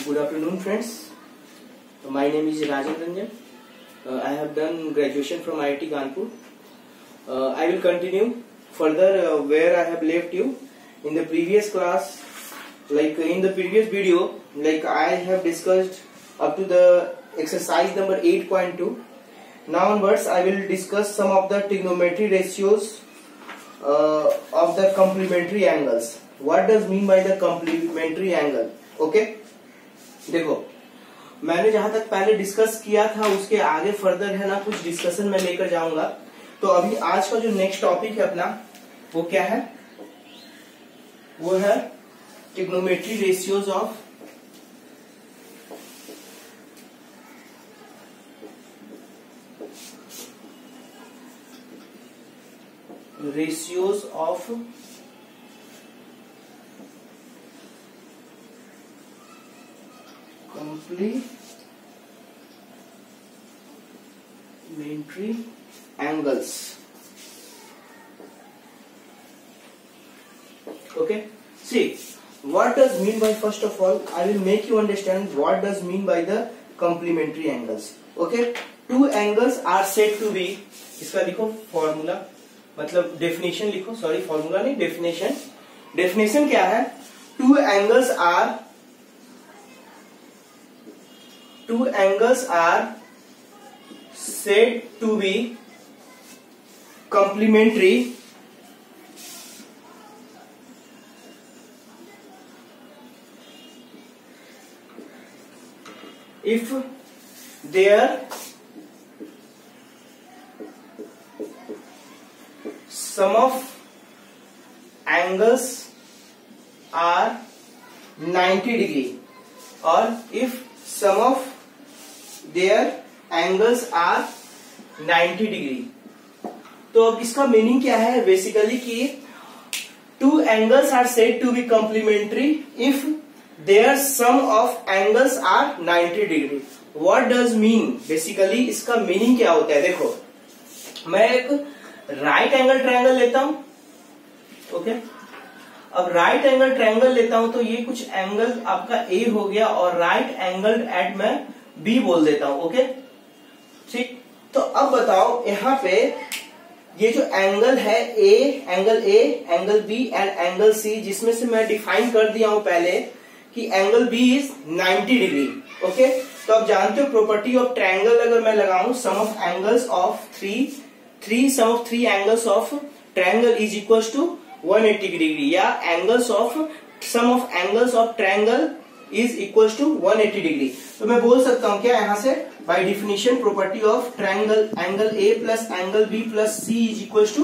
Good afternoon, friends. My name is Rajan Ranjan. I have done graduation from IIT Kanpur. I will continue further where I have left you in the previous class. Like in the previous video, like I have discussed up to the exercise number 8.2. Now onwards, I will discuss some of the trigonometry ratios of the complementary angles. What does mean by the complementary angle? Okay, देखो मैंने जहां तक पहले discuss किया था उसके आगे further है ना कुछ डिस्कशन में लेकर जाऊंगा। तो अभी आज का जो नेक्स्ट टॉपिक है अपना वो क्या है, वो है trigonometry ratios of complementary angles. Okay, see what does mean by, first of all I will make you understand what does mean by the complementary angles. Okay, two angles are said to be, इसका लिखो formula, मतलब definition लिखो, sorry formula नहीं, definition. Definition क्या है, two angles are said to be complementary if their sum of angles are 90 degree or if sum of their angles are 90 degree। तो अब इसका मीनिंग क्या है बेसिकली कि two angles are said to be complementary if their sum of angles are 90 degree। What does mean, basically इसका meaning क्या होता है। देखो मैं एक राइट एंगल ट्रायंगल लेता हूं, ओके। अब राइट एंगल ट्रायंगल लेता हूं तो ये कुछ एंगल आपका ए हो गया और राइट एंगल एट मैं बी बोल देता हूं, ओके ठीक। तो अब बताओ यहाँ पे ये जो एंगल है angle angle B and angle C, जिसमें से मैं डिफाइन कर दिया हूं पहले कि angle B is 90 degree, okay. तो आप जानते हो प्रॉपर्टी ऑफ ट्रायंगल अगर मैं लगाऊं sum of angles of sum of three angles of triangle is equal to 180 degree, या angles of sum of angles of triangle is equal to 180 degree. तो मैं बोल सकता हूं क्या यहाँ से, by definition property of triangle angle A plus angle B plus C is equal to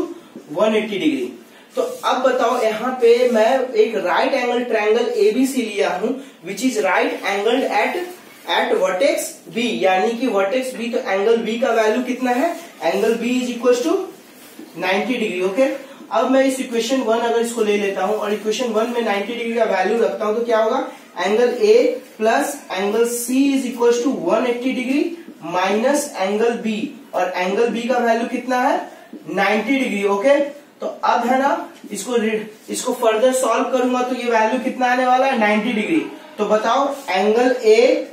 180 degree. तो अब बताओ यहाँ पे मैं एक राइट एंगल ट्रायंगल एबीसी लिया हूं which is right angle at vertex B, यानी कि वर्टेक्स बी। तो एंगल बी का वैल्यू कितना है, angle B is equal to 90 degree, okay. अब मैं इस इक्वेशन 1 अगर इसको ले लेता हूं और इक्वेशन 1 में 90 डिग्री का वैल्यू रखता हूं तो क्या होगा, angle A plus angle C is equal to 180 degree minus angle B, और एंगल बी का वैल्यू कितना है 90 डिग्री, ओके। तो अब है ना इसको फर्दर सॉल्व करूंगा तो ये वैल्यू कितना आने वाला है 90 डिग्री। तो बताओ angle A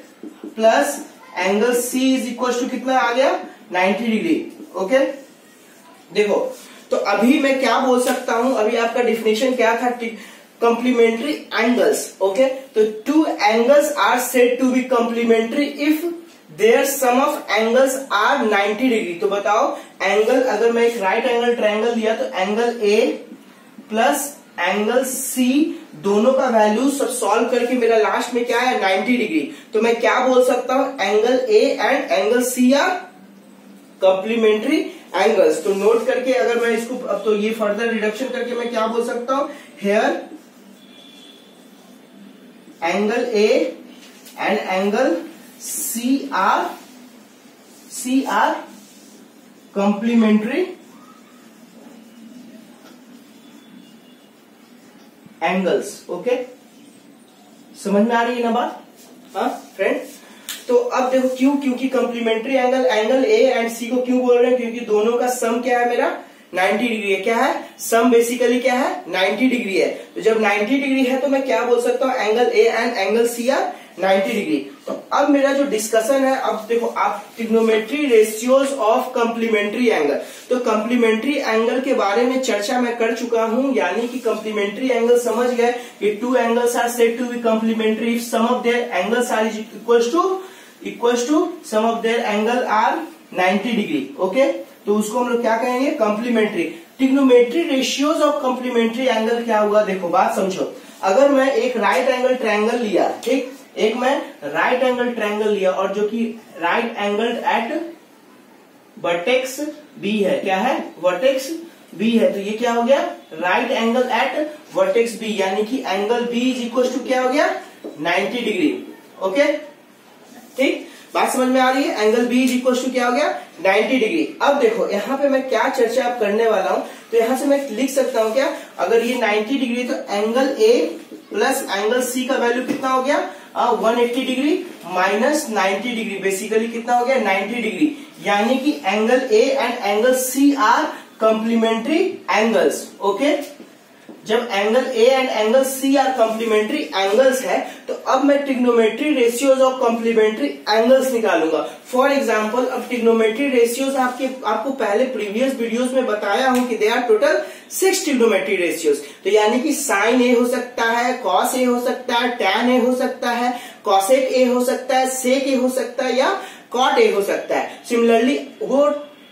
plus angle C is equal to कितना आ गया 90 डिग्री, ओके। देखो तो अभी मैं क्या बोल सकता हूं, अभी आपका डिफिनेशन क्या था, complementary angles, okay। तो two angles are said to be complementary if their sum of angles are 90 degree. तो बताओ एंगल, अगर मैं एक राइट एंगल ट्रायंगल लिया तो angle A plus angle C दोनों का वैल्यू सब सॉल्व करके मेरा लास्ट में क्या है 90 डिग्री। तो मैं क्या बोल सकता हूं, angle A and angle C are complementary angles. तो नोट करके अगर मैं इसको अब तो ये फर्दर रिडक्शन करके मैं क्या बोल सकता हूं, here angle A and angle C are complementary angles, okay. समझ में आ रही है ना बात, हाँ फ्रेंड। तो अब देखो क्यों, क्योंकि कंप्लीमेंट्री एंगल ए एंड सी को क्यों बोल रहे हैं, क्योंकि दोनों का सम क्या है मेरा 90 डिग्री है। क्या है सम, बेसिकली क्या है 90 डिग्री है। तो जब 90 डिग्री है तो मैं क्या बोल सकता हूँ, angle A and angle C are 90 degree. तो अब मेरा जो डिस्कशन है, अब देखो आप trigonometry ratios of complementary angle, तो कम्प्लीमेंट्री एंगल के बारे में चर्चा मैं कर चुका हूं, यानी कि कम्प्लीमेंट्री एंगल समझ गए कि two angles are said to be complementary if sum of their angles are equals to sum of their angle are 90 degree. Okay, तो उसको हम लोग क्या कहेंगे, complementary. Trigonometry ratios of complementary angle क्या हुआ, देखो बात समझो। अगर मैं एक राइट एंगल ट्रायंगल लिया, ठीक, एक मैं राइट एंगल ट्रायंगल लिया और जो कि right angle at vertex B है, क्या है, वर्टेक्स बी है, तो ये क्या हो गया, right angle at vertex B, यानी कि angle B is equal to क्या हो गया, 90 डिग्री। ओके, ठीक, बात समझ में आ रही है, angle B is equal to क्या हो गया, 90 डिग्री। अब देखो यहाँ पे मैं क्या चर्चा अब करने वाला हूं, तो यहां से मैं लिख सकता हूं क्या, अगर ये 90 डिग्री तो angle A plus angle C का वैल्यू कितना हो गया, 180 डिग्री माइनस 90 डिग्री, बेसिकली कितना हो गया, 90 डिग्री, यानी कि angle A and angle C are complementary angles. Okay, जब angle A and angle C are complementary angles है, तो अब मैं trigonometry ratios of complementary angles निकालूंगा। फॉर एग्जांपल, अब ट्रिग्नोमेट्री रेशियोज आपको पहले प्रीवियस वीडियोस में बताया हूं कि they are total 6 trigonometry ratios. तो यानी कि साइन ए हो सकता है, कॉस ए हो सकता है, टैन ए हो सकता है, कॉसेक ए हो सकता है, सेक ए हो सकता है या कॉट ए हो सकता है। सिमिलरली वो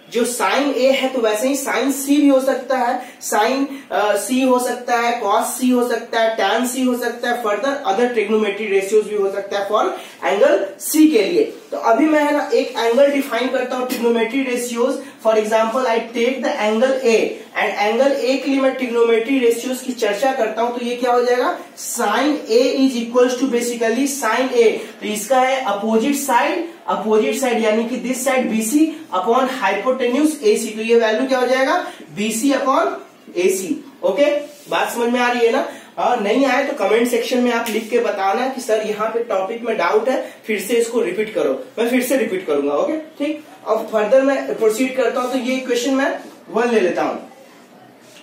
जो साइन ए है तो वैसे ही साइन सी भी हो सकता है, साइन सी हो सकता है, कॉस सी हो सकता है, टैन सी हो सकता है, फर्दर अदर ट्रिग्नोमेट्री रेशियोज भी हो सकता है फॉर एंगल सी के लिए। तो अभी मैं है ना एक एंगल डिफाइन करता हूं trigonometry ratios. For example, I take the angle A and angle A के लिए मैं ट्रिग्नोमेट्री रेशियोज की चर्चा करता हूं, तो ये क्या हो जाएगा, sine A is equals to basically sine A, तो इसका है अपोजिट साइड यानी कि this side BC upon hypotenuse AC, तो ये वैल्यू क्या हो जाएगा, बीसी अपॉन एसी। ओके, बात समझ में आ रही है ना। नहीं आए तो कमेंट सेक्शन में आप लिख के बताना कि सर यहाँ पे टॉपिक में डाउट है, फिर से इसको रिपीट करो, मैं फिर से रिपीट करूंगा। ओके, ठीक, अब फर्दर मैं प्रोसीड करता हूं, तो ये इक्वेशन मैं 1 ले लेता हूं।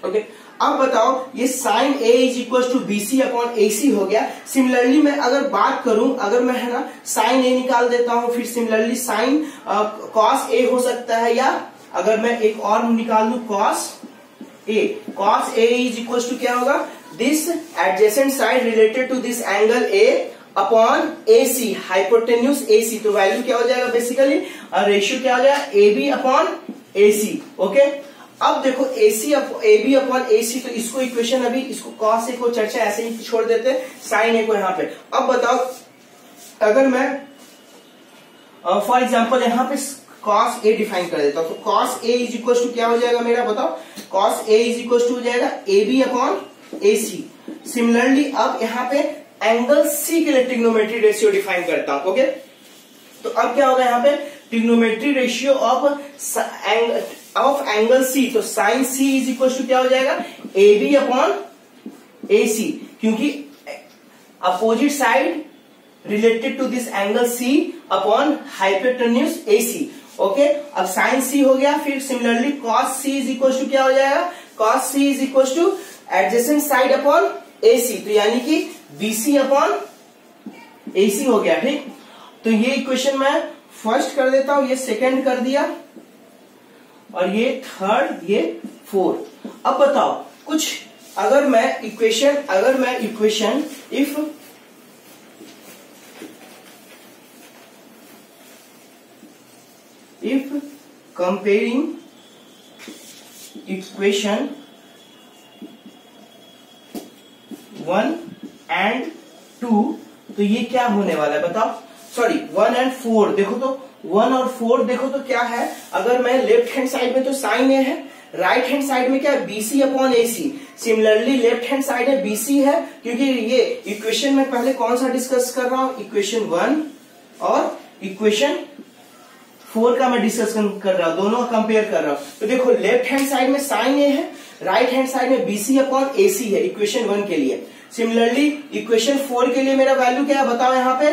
ओके, अब बताओ, ये sine A is equal to BC upon AC हो गया। सिमिलरली मैं अगर बात करूं, अगर मैं है ना साइन ए निकाल देता हूं, फिर सिमिलरली साइन कॉस ए हो सकता है, या अगर मैं एक और निकाल लू cos A is equal to क्या होगा, this adjacent side related to this angle A upon AC, hypotenuse AC, तो वैल्यू क्या हो जाएगा, बेसिकली रेशियो क्या हो जाएगा, A B upon AC. Okay, अब देखो ए बी अपॉन एसी, तो इसको इक्वेशन अभी इसको कॉस ए को चर्चा ऐसे ही छोड़ देते हैं, साइन ए को यहाँ पे। अब बताओ, अगर मैं फॉर एग्जांपल यहाँ पे कॉस ए डिफाइन कर देता हूं, तो cos A is equal to क्या हो जाएगा मेरा, बताओ, cos A is equal to हो जाएगा A B upon AC. Similarly अब यहाँ पे एंगल सी के लिए ट्रिग्नोमेट्री रेशियो डिफाइन करता हूं। ओके, तो अब क्या होगा यहाँ पे, trigonometry ratio of angle C, तो sine C is equal to क्या हो जाएगा, A B upon A C, क्योंकि opposite side related to this angle C upon hypotenuse A C. Okay, अब साइन सी हो गया, फिर similarly cos C is equal to क्या हो जाएगा, cos C is equal to adjacent side upon A C, तो यानी कि बीसी अपॉन ए सी हो गया। ठीक, तो ये इक्वेशन मैं फर्स्ट कर देता हूं, ये सेकंड कर दिया, और ये थर्ड, ये फोर्थ। अब बताओ कुछ, अगर मैं equation if comparing equation 1 and 2, तो ये क्या होने वाला है बताओ, सॉरी 1 and 4, देखो तो 1 और 4 देखो तो क्या है, अगर मैं लेफ्ट हैंड साइड में तो साइन ए है, राइट हैंड साइड में क्या है, BC upon AC. Similarly left hand side है बीसी है, क्योंकि ये इक्वेशन में पहले कौन सा डिस्कस कर रहा हूं, इक्वेशन 1 और इक्वेशन 4 का मैं डिस्कस कर रहा हूं, दोनों कंपेयर कर रहा हूं। तो देखो लेफ्ट हैंड साइड में साइन ए है, राइट हैंड साइड में बीसी अपॉन एसी है इक्वेशन 1 के लिए। सिमिलरली इक्वेशन 4 के लिए मेरा वैल्यू क्या है बताओ, यहाँ पे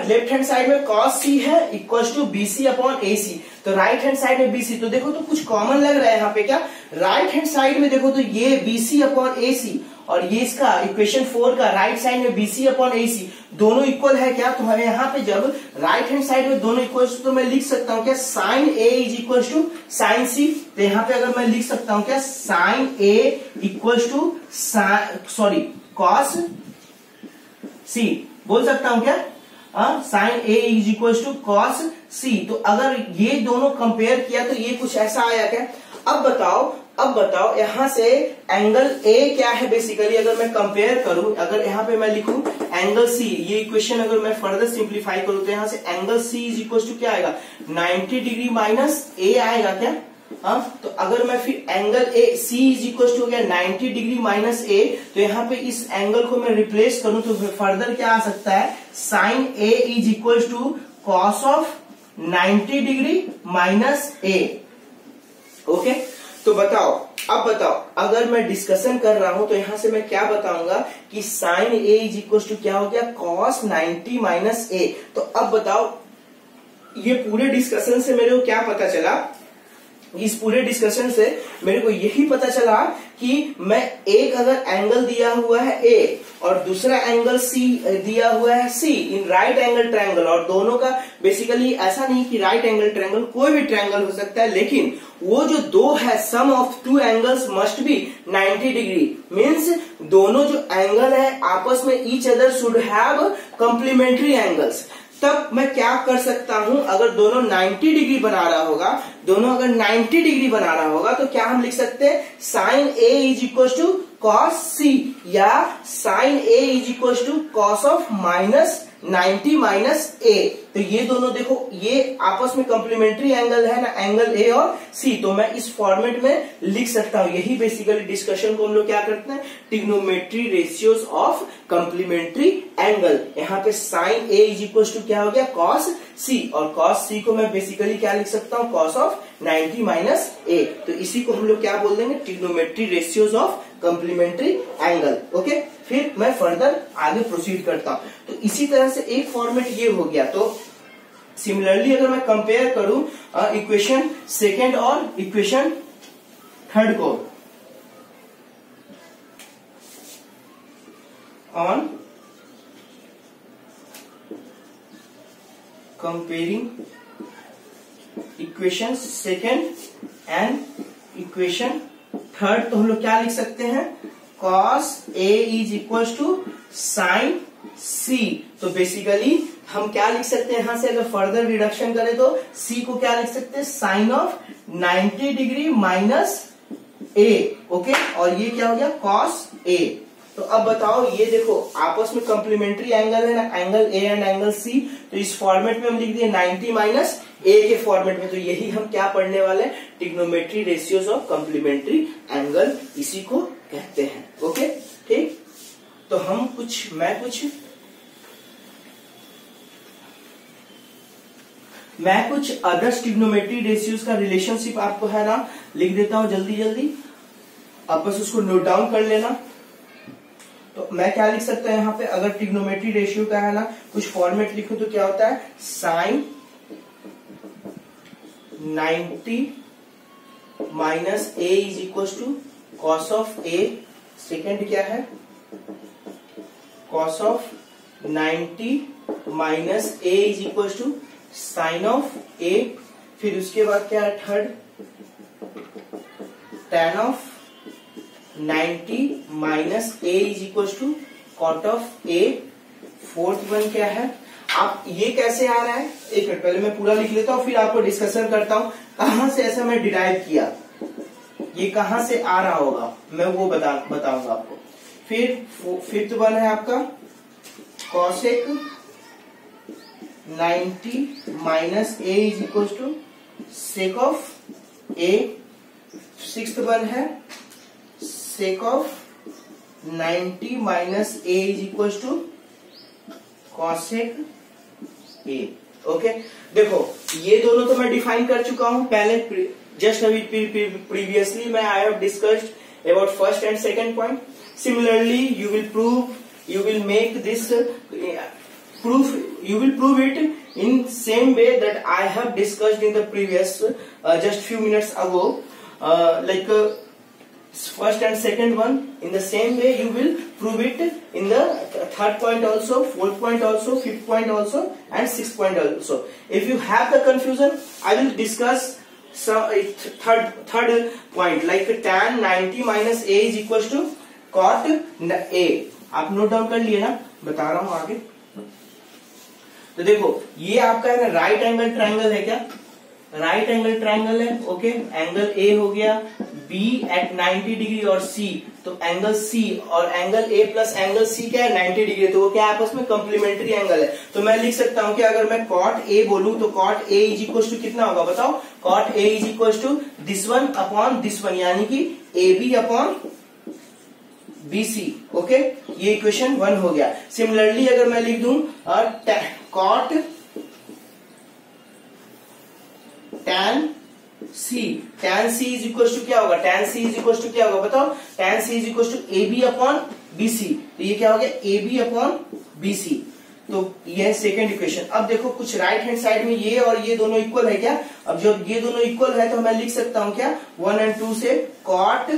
लेफ्ट हैंड साइड में कॉस सी है equal to BC upon AC, तो राइट हैंड साइड में बीसी, तो देखो तो कुछ कॉमन लग रहा है यहाँ पे, क्या राइट हैंड साइड में देखो तो ये बीसी अपॉन एसी और ये इसका इक्वेशन 4 का राइट साइड में BC अपॉन AC दोनों इक्वल है क्या, तो हमें यहाँ पे जब राइट हैंड साइड में दोनों इक्वल, तो मैं लिख सकता हूँ क्या sine A is equal to sine C। तो यहाँ पे अगर मैं लिख सकता हूँ क्या sine A equal to cos C बोल सकता हूँ क्या, sine A is equal to cos C। तो अगर ये दोनों कंपेयर किया तो ये कुछ ऐसा आया क्या। अब बताओ यहां से एंगल A क्या है बेसिकली, अगर मैं कंपेयर करूं, अगर यहां पे मैं लिखूं एंगल C, ये इक्वेशन अगर मैं फर्दर सिंप्लीफाई करूं तो यहां से angle C is equal to क्या आएगा 90 डिग्री माइनस A आएगा क्या। तो अगर मैं फिर angle C is equal to हो गया 90 डिग्री माइनस A, तो यहाँ पे इस एंगल को मैं रिप्लेस करूं तो फर्दर क्या आ सकता है sine A is equal to cos of 90 degree minus A। Okay, तो अब बताओ अगर मैं डिस्कशन कर रहा हूं तो यहां से मैं क्या बताऊंगा कि sine A is equal to क्या हो गया कॉस 90 माइनस A। तो अब बताओ ये पूरे डिस्कशन से मेरे को क्या पता चला, इस पूरे डिस्कशन से मेरे को यही पता चला कि मैं एक अगर एंगल दिया हुआ है A और दूसरा एंगल C दिया हुआ है C in right angle triangle, और दोनों का बेसिकली ऐसा नहीं कि राइट एंगल ट्रायंगल कोई भी ट्रायंगल हो सकता है, लेकिन वो जो दो है sum of two angles must be 90 degree, means दोनों जो एंगल है आपस में each other should have complementary angles. तब मैं क्या कर सकता हूं, अगर दोनों 90 डिग्री बना रहा होगा, दोनों अगर 90 डिग्री बना रहा होगा तो क्या हम लिख सकते हैं sine A is equal to cos C या sine A is equal to cos of minus 90 minus A। तो ये दोनों देखो ये आपस में कॉम्प्लीमेंट्री एंगल है ना, एंगल A और C, तो मैं इस फॉर्मेट में लिख सकता हूं। यही बेसिकली डिस्कशन को हम लोग क्या करते हैं trigonometry ratios of complementary angle. यहाँ पे sine A is equal to क्या हो गया कॉस C, और कॉस C को मैं बेसिकली क्या लिख सकता हूँ कॉस ऑफ 90 माइनस A। तो इसी को हम लोग क्या बोल देंगे trigonometry ratios of complementary angle. Okay, फिर मैं फर्दर आगे प्रोसीड करता हूं। तो इसी तरह से एक फॉर्मेट ये हो गया। तो सिमिलरली अगर मैं कंपेयर करूं इक्वेशन सेकेंड और इक्वेशन थर्ड को on comparing equation second and equation third, तो हम लोग क्या लिख सकते हैं cos A is equal to sine C। तो बेसिकली हम क्या लिख सकते हैं, यहां से अगर फर्दर रिडक्शन करें तो C को क्या लिख सकते हैं sine of 90 degree minus A। Okay, और ये क्या हो गया cos A। तो अब बताओ ये देखो आपस में कॉम्प्लीमेंट्री एंगल है ना, angle A and angle C, तो इस फॉर्मेट में हम लिख दिए 90 माइनस A के फॉर्मेट में। तो यही हम क्या पढ़ने वाले हैं trigonometry ratios of complementary angle, इसी को कहते हैं। ओके, ठीक, तो हम मैं कुछ अदर ट्रिग्नोमेट्री रेशियोज का रिलेशनशिप आपको है ना लिख देता हूं जल्दी, आप बस उसको नोट डाउन कर लेना। तो मैं क्या लिख सकता है यहाँ पे, अगर ट्रिग्नोमेट्री रेशियो का है ना कुछ फॉर्मेट लिखो तो क्या होता है sine 90 minus A is equal to cos of A, second क्या है cos of 90 minus A is equal to sine of A, फिर उसके बाद क्या है third tan of 90 minus A is equal to cot of A, fourth one क्या है, आप ये कैसे आ रहा है एक मिनट पहले मैं पूरा लिख लेता हूँ फिर आपको डिस्कशन करता हूँ कहां से ऐसा मैं डिराइव किया, ये कहां से आ रहा होगा मैं वो बताऊंगा आपको। फिर फिफ्थ वन है आपका cosec 90 minus A is equal to sec of A, sixth one है sec of 90 minus A is equal to cosec A। Okay, देखो ये दोनों तो मैं डिफाइन कर चुका हूं पहले, जस्ट अभी प्रीवियसली मैं I have discussed about first and second point. Similarly you will make this you will prove it in same way that I have discussed in the previous just few minutes ago, like first and second one. In the same way you will prove it in the third point also, fourth point also, fifth point also, and sixth point also. If you have the confusion, I will discuss third point like tan 90 minus a is equals to cot a. आप note down कर लिए ना, बता रहा हूं आगे। तो देखो ये आपका है ना राइट एंगल ट्राइंगल है क्या, राइट एंगल ट्राइंगल है। ओके, एंगल ए हो गया, बी एट 90 डिग्री और सी, तो एंगल सी और angle A plus angle C क्या है 90 डिग्री, तो वो क्या है आपस में कॉम्प्लीमेंट्री एंगल है। तो मैं लिख सकता हूं कि अगर मैं कॉट ए बोलूं तो cot A is equal to कितना होगा बताओ, cot A is equal to this one upon this one, यानी कि A B upon B C. Okay, ये इक्वेशन 1 हो गया। सिमिलरली अगर मैं लिख दूं cot tan C, tan C is equal to क्या होगा, tan C is equal to क्या होगा बताओ, tan C is equal to A B upon B C, तो ये क्या हो गया A B upon B C. तो ये है सेकेंड इक्वेशन। अब देखो कुछ राइट हैंड साइड में ये और ये दोनों इक्वल है क्या, अब जब ये दोनों इक्वल है तो मैं लिख सकता हूं क्या 1 और 2 से cot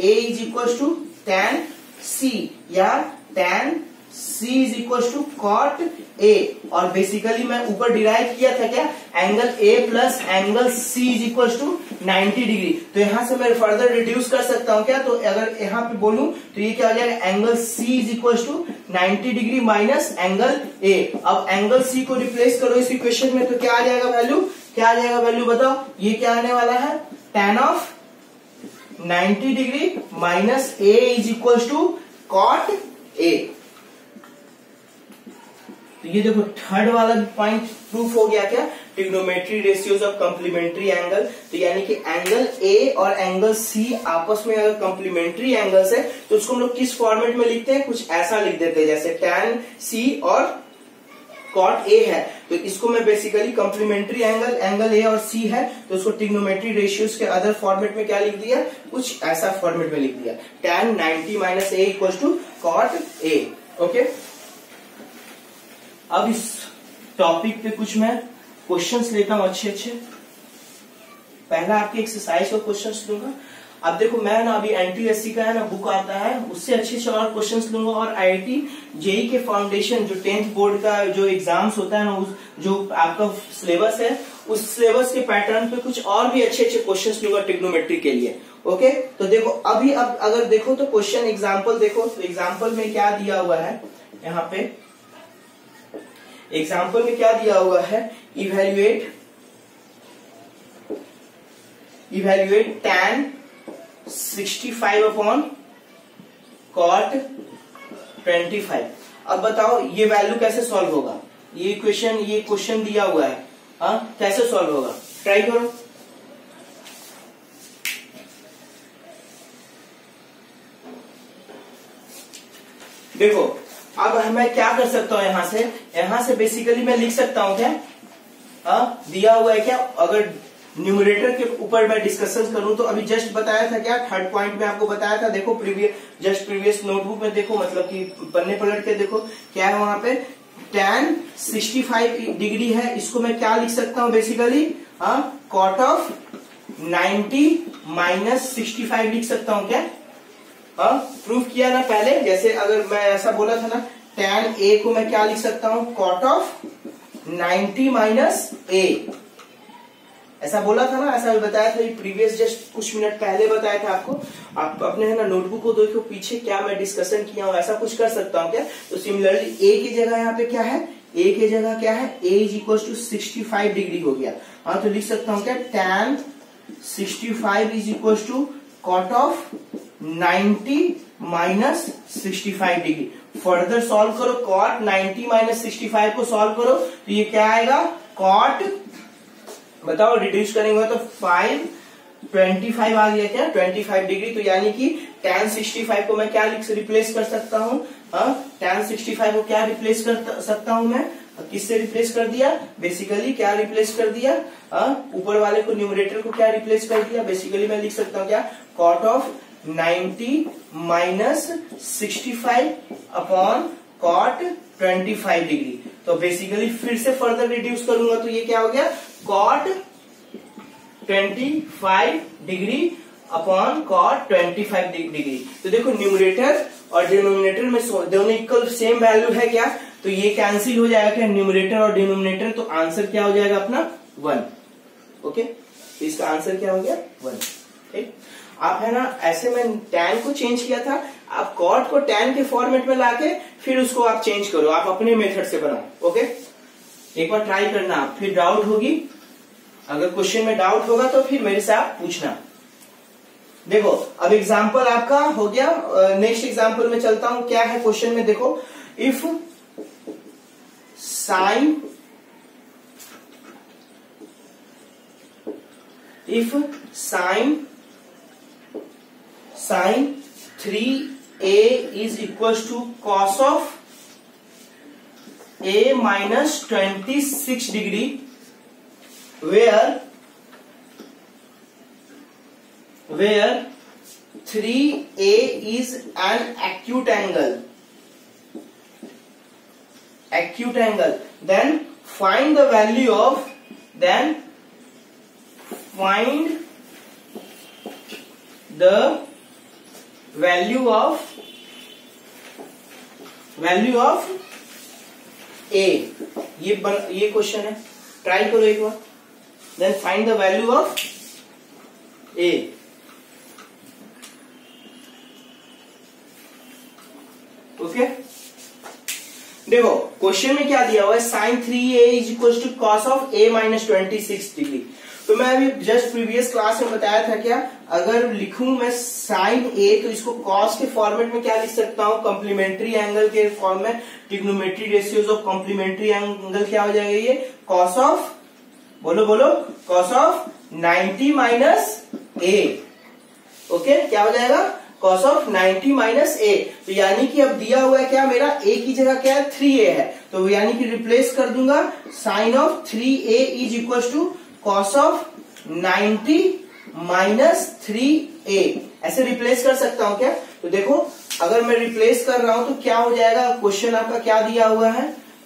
A is equal to tan C या tan C is equal to cot A, और बेसिकली मैं ऊपर डिराइव किया था क्या angle A plus angle C is equal to 90 degree. तो यहां से मैं फर्दर रिड्यूस कर सकता हूं क्या, तो अगर यहां पे बोलूं तो ये क्या हो जाएगा angle C is equal to 90 degree minus angle A. अब एंगल C को रिप्लेस करो इस इक्वेशन में, तो क्या आ जाएगा वैल्यू, क्या आ जाएगा वैल्यू बताओ, ये क्या आने वाला है tan of 90 degree minus A is equal to cot A. तो ये देखो थर्ड वाला पॉइंट प्रूफ हो गया क्या, trigonometry ratios of complementary angle. तो यानी कि एंगल ए और एंगल सी आपस में अगर कॉम्प्लीमेंट्री एंगल्स है तो उसको हम लोग किस फॉर्मेट में लिखते हैं, कुछ ऐसा लिख देते हैं जैसे tan सी और कॉट ए है, तो इसको मैं basically complementary angle, angle A और सी है तो उसको ट्रिग्नोमेट्री रेशियोज के अदर फॉर्मेट में क्या लिख दिया, कुछ ऐसा फॉर्मेट में लिख दिया tan 90 minus A equal to cot A. Okay, अब इस टॉपिक पे कुछ मैं क्वेश्चंस लेता हूं अच्छे अच्छे। पहला आपकी एक्सरसाइज का क्वेश्चंस लूंगा। अब देखो मैं ना अभी एनटीएससी का है ना बुक आता है, उससे अच्छे अच्छे और क्वेश्चंस लूंगा, और आईआईटी जेई के फाउंडेशन जो 10th बोर्ड का जो एग्जाम्स होता है ना, उस जो आपका सिलेबस है उस सिलेबस के पैटर्न पे कुछ और भी अच्छे अच्छे क्वेश्चंस लूंगा ट्रिग्नोमेट्री के लिए। ओके, तो देखो अभी अब अगर देखो तो क्वेश्चन एग्जाम्पल देखो, तो एग्जाम्पल में क्या दिया हुआ है, यहाँ पे एग्जाम्पल में क्या दिया हुआ है, इवेल्युएट tan 65 अपॉन cot 25। अब बताओ ये वैल्यू कैसे सॉल्व होगा, ये क्वेश्चन दिया हुआ है, हाँ कैसे सॉल्व होगा, ट्राई करो। देखो अब मैं क्या कर सकता हूं, यहां से बेसिकली मैं लिख सकता हूं क्या, दिया हुआ है क्या, अगर न्यूमरेटर के ऊपर मैं डिस्कशन करूं तो अभी जस्ट बताया था क्या, थर्ड पॉइंट में आपको बताया था, देखो प्रीवियस नोटबुक में देखो, मतलब कि पन्ने पलट के देखो क्या है वहां पे tan 65 डिग्री है, इसको मैं क्या लिख सकता हूं बेसिकली कॉट ऑफ 90 माइनस 65 लिख सकता हूं क्या, प्रूफ किया ना पहले, जैसे अगर मैं ऐसा बोला था ना tan a को मैं क्या लिख सकता हूं कॉट ऑफ 90 माइनस a, ऐसा बोला था ना, ऐसा बताया था प्रीवियस जस्ट कुछ मिनट पहले बताया था आपको। आप अपने है ना नोटबुक को देखो पीछे क्या मैं डिस्कशन किया हूं, ऐसा कुछ कर सकता हूं क्या। तो सिमिलरली a की जगह यहाँ पे क्या है, a की जगह क्या है, a is equal to 65 degree हो गया, तो लिख सकता हूं क्या tan 65 is equal to cot of 90 minus 65 degree. Further solve करो, कॉट 90 माइनस 65 को सॉल्व करो तो ये क्या आएगा, कॉट बताओ रिड्यूस करेंगे तो 525 आ गया क्या, 25 डिग्री। तो यानी कि tan 65 को मैं क्या रिप्लेस कर सकता हूँ, tan 65 को क्या रिप्लेस कर सकता हूँ मैं, किससे रिप्लेस कर दिया, बेसिकली क्या रिप्लेस कर दिया, ऊपर वाले को न्यूमरेटर को क्या रिप्लेस कर दिया, बेसिकली मैं लिख सकता हूँ क्या cot of 90 minus 65 upon cot 25 degree. तो बेसिकली फिर से फर्दर रिड्यूस करूंगा तो ये क्या हो गया, cot 25 degree upon cot 25 degree. तो देखो न्यूमरेटर और डिनोमिनेटर में दोनों इक्वल सेम वैल्यू है क्या, तो ये कैंसिल हो जाएगा क्या, न्यूमरेटर और डिनोमिनेटर, तो आंसर क्या हो जाएगा अपना 1। ओके, तो इसका आंसर क्या हो गया 1। ठीक, आप है ना ऐसे में tan को चेंज किया था, आप cot को tan के फॉर्मेट में लाके फिर उसको आप चेंज करो, आप अपने मेथड से बनाओ। ओके, एक बार ट्राई करना आप, फिर डाउट होगी, अगर क्वेश्चन में डाउट होगा तो फिर मेरे से आप पूछना। देखो अब एग्जाम्पल आपका हो गया, नेक्स्ट एग्जाम्पल में चलता हूं। क्या है क्वेश्चन में, देखो if sine sine 3a is equal to cos of a minus 26 degree, where 3a is an acute angle, then find the value of a, ये क्वेश्चन है, ट्राई करो एक बार। Then find the value of a। Okay, देखो question में क्या दिया हुआ है, sine 3a is equal to cos of a minus 26 degree. तो मैं अभी जस्ट प्रीवियस क्लास में बताया था क्या, अगर लिखूं मैं साइन a तो इसको कॉस के फॉर्मेट में क्या लिख सकता हूं, कॉम्प्लीमेंट्री एंगल के फॉर्म में, trigonometry ratios of complementary angle क्या हो जाएगा, ये कॉस ऑफ, बोलो cos of 90 minus a। Okay, क्या हो जाएगा, कॉस ऑफ 90 माइनस a। तो यानी कि अब दिया हुआ है क्या, मेरा a की जगह क्या है 3a है, तो यानी कि रिप्लेस कर दूंगा, sine of 3a is equal to cos of 90 minus 3a, ऐसे रिप्लेस कर सकता हूं क्या। तो देखो अगर मैं रिप्लेस कर रहा हूं तो क्या हो जाएगा, क्वेश्चन आपका क्या दिया हुआ है,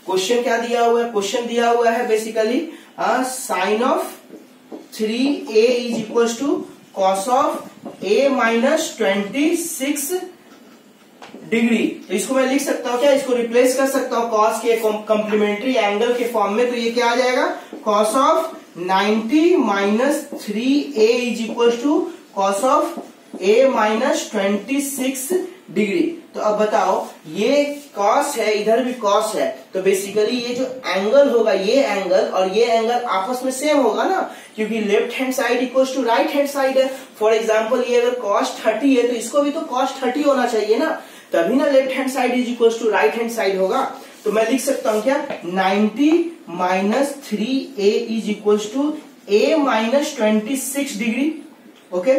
क्वेश्चन दिया हुआ है basically sine of 3a is equal to cos of a minus 26 degree. तो इसको मैं लिख सकता हूं क्या, इसको रिप्लेस कर सकता हूं कॉस के कॉम्प्लीमेंट्री एंगल के फॉर्म में, तो ये क्या आ जाएगा, cos of 90 minus 3a is equal to cos of a minus 26 degree. तो अब बताओ, ये कॉस है, इधर भी कॉस है, तो बेसिकली ये जो एंगल होगा, ये एंगल और ये एंगल आपस में सेम होगा ना, क्योंकि left hand side equal to right hand side है। फॉर एग्जाम्पल ये अगर cos 30 है तो इसको भी तो cos 30 होना चाहिए ना, तभी ना left hand side is equal to right hand side होगा। तो मैं लिख सकता हूं क्या, 90 minus 3a is equal to a minus 26 degree. Okay,